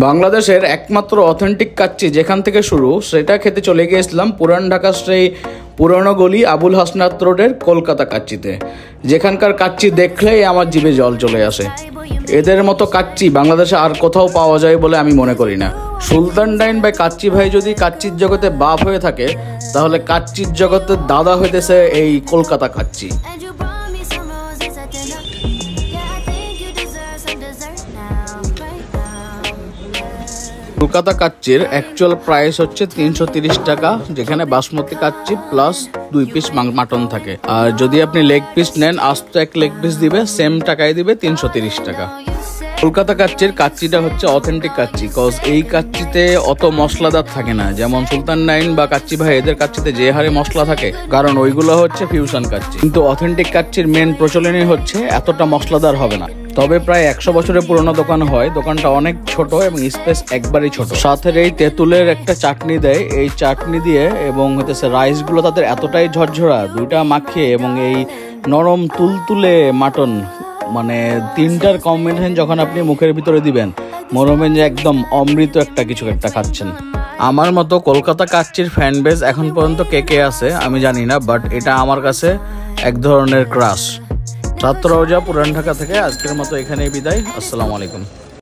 বাংলাদেশের একমাত্র অথেন্টিক কাচ্চি যেখান থেকে শুরু সেটা খেতে চলে গিয়েছিলাম পুরান ঢাকার সেই পুরনো গলি আবুল হাসনাত রোডের কলকাতা কাচ্চিতে, যেখানকার কাচ্চি দেখলেই আমার জিভে জল চলে আসে। এদের মতো কাচ্চি বাংলাদেশে আর কোথাও পাওয়া যায় বলে আমি মনে করি না। সুলতান ডাইন বাই কাচ্চি ভাই যদি কাচ্চির জগতে বাপ হয়ে থাকে, তাহলে কাচ্চির জগতের দাদা হইতেছে এই কলকাতা কাচ্চি। কলকাতা কাচ্চির অ্যাকচুয়াল প্রাইস হচ্ছে 330 টাকা, যেখানে basmati kacchi plus 2 piece mutton থাকে। আর যদি আপনি লেগ পিস নেন, আস্ত এক লেগ পিস দিবে, সেম টাকায় দিবে 330 টাকা। কলকাতা কাচ্চিটা হচ্ছে অথেন্টিক কাচ্চি, কজ এই কাচ্চিতে অত মশলাদার থাকে না, যেমন সুলতান ডাইন বা কাচ্চি ভাই এদের কাচ্চিতে যে হারে মশলা থাকে, কারণ ওইগুলো হচ্ছে ফিউশন কাচ্চি। কিন্তু অথেন্টিক কাচ্চির মেন প্রচলনই হচ্ছে এতটা মশলাদার হবে না। তবে প্রায় 100 বছরের পুরনো দোকান হয়, দোকানটা অনেক ছোট এবং স্পেস একবারই ছোট। সাথে এই তেঁতুলের একটা চাটনি দেয়, এই চাটনি দিয়ে এবং হইতেছে রাইসগুলো তাদের এতটাই ঝরঝরা, দুইটা মাখিয়ে এবং এই নরম তুলতুলে মাটন, মানে তিনটার কম্বিনেশন যখন আপনি মুখের ভিতরে দিবেন, মনে হবেন যে একদম অমৃত কিছু একটা খাচ্ছেন। আমার মতো কলকাতা কাচ্চির ফ্যান বেজ এখন পর্যন্ত কে আছে আমি জানি না, বাট এটা আমার কাছে এক ধরনের ক্রাশ। ছাত্র রওজা, পুরান ঢাকা থেকে আজকের মতো এখানেই বিদায়। আসসালামু আলাইকুম।